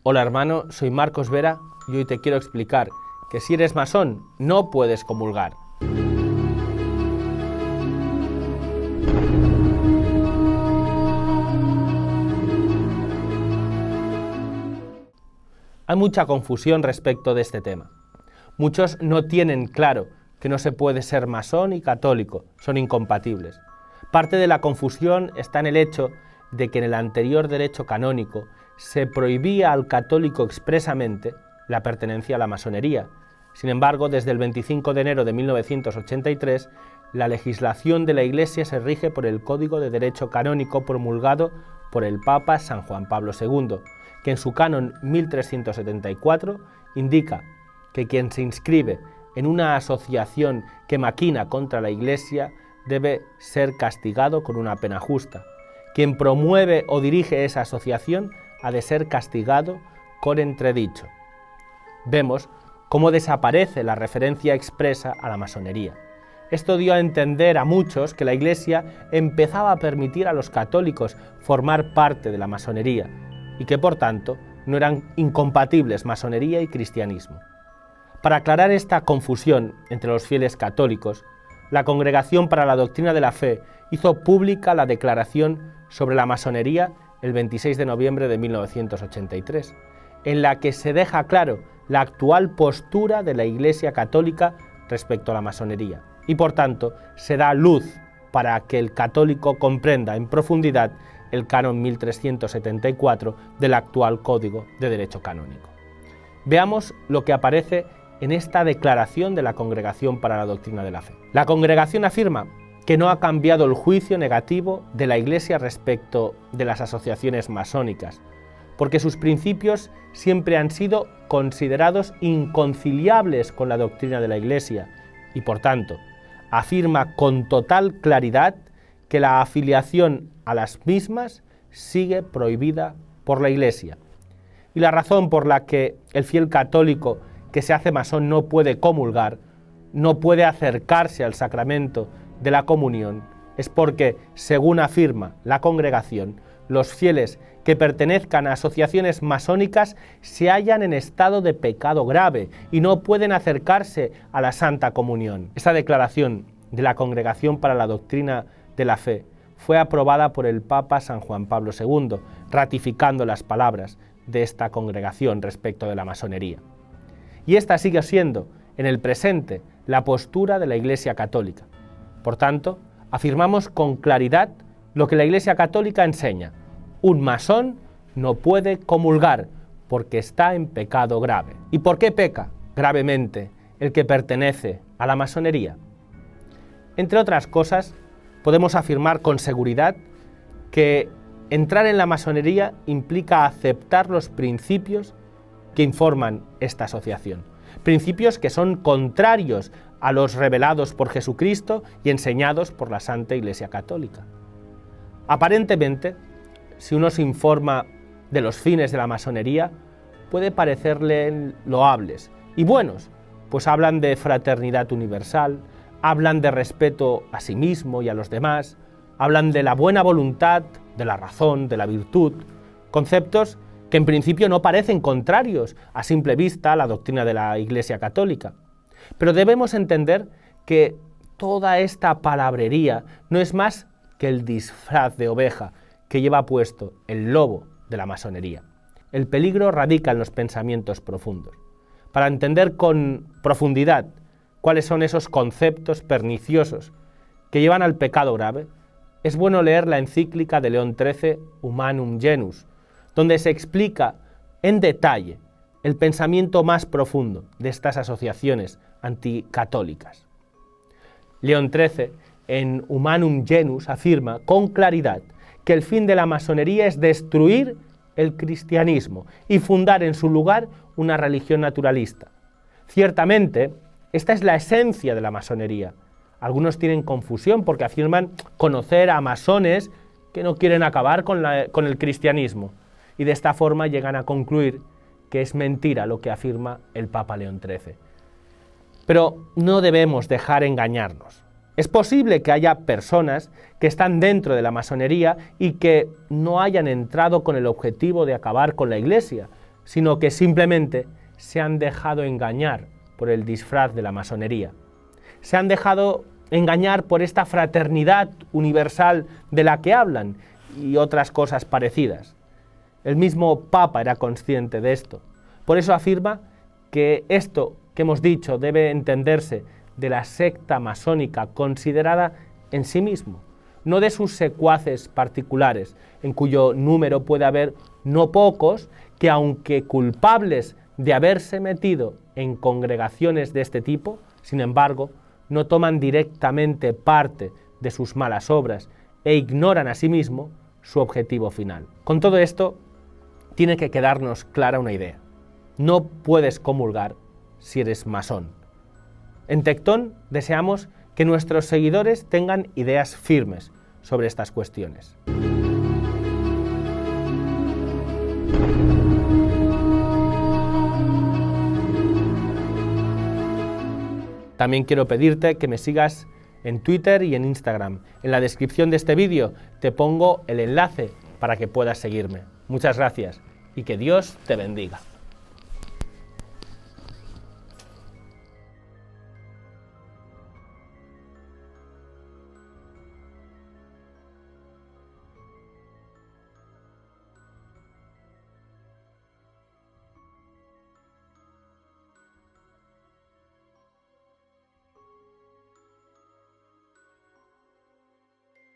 Hola hermano, soy Marcos Vera y hoy te quiero explicar que si eres masón no puedes comulgar. Hay mucha confusión respecto de este tema. Muchos no tienen claro que no se puede ser masón y católico, son incompatibles. Parte de la confusión está en el hecho de que en el anterior derecho canónico se prohibía al católico expresamente la pertenencia a la masonería. Sin embargo, desde el 25 de enero de 1983, la legislación de la Iglesia se rige por el Código de Derecho Canónico promulgado por el Papa San Juan Pablo II, que en su canon 1374 indica que quien se inscribe en una asociación que maquina contra la Iglesia debe ser castigado con una pena justa. Quien promueve o dirige esa asociación ha de ser castigado con entredicho. Vemos cómo desaparece la referencia expresa a la masonería. Esto dio a entender a muchos que la Iglesia empezaba a permitir a los católicos formar parte de la masonería y que, por tanto, no eran incompatibles masonería y cristianismo. Para aclarar esta confusión entre los fieles católicos, la Congregación para la Doctrina de la Fe hizo pública la declaración sobre la masonería el 26 de noviembre de 1983, en la que se deja claro la actual postura de la Iglesia Católica respecto a la masonería y, por tanto, se da luz para que el católico comprenda en profundidad el canon 1374 del actual Código de Derecho Canónico. Veamos lo que aparece en esta declaración de la Congregación para la Doctrina de la Fe. La Congregación afirma que no ha cambiado el juicio negativo de la Iglesia respecto de las asociaciones masónicas, porque sus principios siempre han sido considerados inconciliables con la doctrina de la Iglesia y, por tanto, afirma con total claridad que la afiliación a las mismas sigue prohibida por la Iglesia. Y la razón por la que el fiel católico que se hace masón no puede comulgar, no puede acercarse al sacramento de la comunión, es porque, según afirma la Congregación, los fieles que pertenezcan a asociaciones masónicas se hallan en estado de pecado grave y no pueden acercarse a la Santa Comunión. Esta declaración de la Congregación para la Doctrina de la Fe fue aprobada por el Papa San Juan Pablo II, ratificando las palabras de esta congregación respecto de la masonería. Y esta sigue siendo, en el presente, la postura de la Iglesia Católica. Por tanto, afirmamos con claridad lo que la Iglesia Católica enseña. Un masón no puede comulgar porque está en pecado grave. ¿Y por qué peca gravemente el que pertenece a la masonería? Entre otras cosas, podemos afirmar con seguridad que entrar en la masonería implica aceptar los principios que informan esta asociación. Principios que son contrarios a los revelados por Jesucristo y enseñados por la Santa Iglesia Católica. Aparentemente, si uno se informa de los fines de la masonería, puede parecerle loables y buenos, pues hablan de fraternidad universal, hablan de respeto a sí mismo y a los demás, hablan de la buena voluntad, de la razón, de la virtud, conceptos que en principio no parecen contrarios a simple vista a la doctrina de la Iglesia Católica. Pero debemos entender que toda esta palabrería no es más que el disfraz de oveja que lleva puesto el lobo de la masonería. El peligro radica en los pensamientos profundos. Para entender con profundidad cuáles son esos conceptos perniciosos que llevan al pecado grave, es bueno leer la encíclica de León XIII, Humanum Genus, donde se explica en detalle el pensamiento más profundo de estas asociaciones anticatólicas. León XIII, en Humanum Genus, afirma con claridad que el fin de la masonería es destruir el cristianismo y fundar en su lugar una religión naturalista. Ciertamente, esta es la esencia de la masonería. Algunos tienen confusión porque afirman conocer a masones que no quieren acabar con el cristianismo y de esta forma llegan a concluir que es mentira lo que afirma el Papa León XIII. Pero no debemos dejar engañarnos. Es posible que haya personas que están dentro de la masonería y que no hayan entrado con el objetivo de acabar con la Iglesia, sino que simplemente se han dejado engañar por el disfraz de la masonería. Se han dejado engañar por esta fraternidad universal de la que hablan y otras cosas parecidas. El mismo Papa era consciente de esto. Por eso afirma que esto que hemos dicho debe entenderse de la secta masónica considerada en sí mismo, no de sus secuaces particulares, en cuyo número puede haber no pocos que, aunque culpables de haberse metido en congregaciones de este tipo, sin embargo, no toman directamente parte de sus malas obras e ignoran asimismo su objetivo final. Con todo esto, tiene que quedarnos clara una idea. No puedes comulgar si eres masón. En Tectón deseamos que nuestros seguidores tengan ideas firmes sobre estas cuestiones. También quiero pedirte que me sigas en Twitter y en Instagram. En la descripción de este vídeo te pongo el enlace para que puedas seguirme. Muchas gracias y que Dios te bendiga.